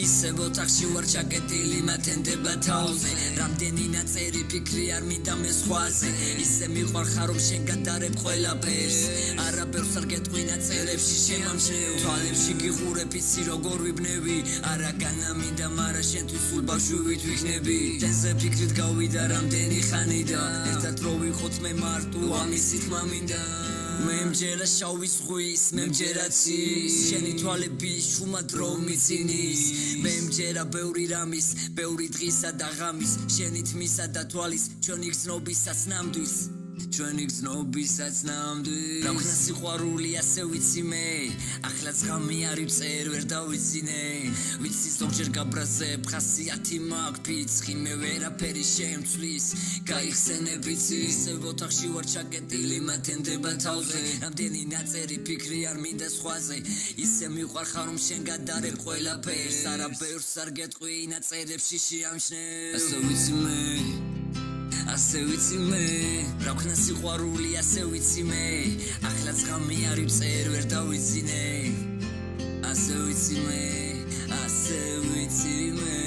ისევ ოთახში ვარ ჩაკეტილი მათენდება თავზე რამდენი ნაწერი ფიქრი არ მინდა მე სხვაზე ისე მიყვარხარ რომ შენ გადარებ ყველაფერს არაფერს არ გეტყვინა წერებში შემამჩნევ თვალებში გიყურებ იცი როგორ ვიბნევი არა განა მინდა მარა შენთვის სულ ბავშვივით ვიქნები შენზე ფიქრით გავიდა რამდენი ხანი და ერთად რო ვიყოთ მე მარტო ამისით მამინდა მე მჯერა შავი ზღვის მე მჯერა ცის შენი თვალები შუმა დრო მიცინის მე მჯერა ბევრი რამის ბევრი დღისა და ღამის შენი თმისა და თვალის ჩვენი გზნობისაც ნამდვილს ჩვენი გზნობისაც ნამდვილს რა ქნა სიყვარული ასე ვიცი მე ახლა ძღამი არის წერ ვერ დავიძინე ვიცი ზოგჯერ გაბრაზებ ხასიათი მაქვს ფიცხი მე ვერაფერი შემცვლის გაიხსენებიც ისევ ოთახში ვარ ჩაკეტილი მათენდება თავზე რამდენი ნაწერი ფიქრი არ მინდა სხვაზე ისე მიყვარხარ რომ შენ გადარებ ყველაფერს არაფერს არ გეტყვინა წერებში შეამჩნევ ასე ვიცი მე რა ქნა სიყვარული ასე ვიცი მე ახლა ძღამი არის წერ ვერ დავიძინე ასე ვიცი მე ასე ვიცი მე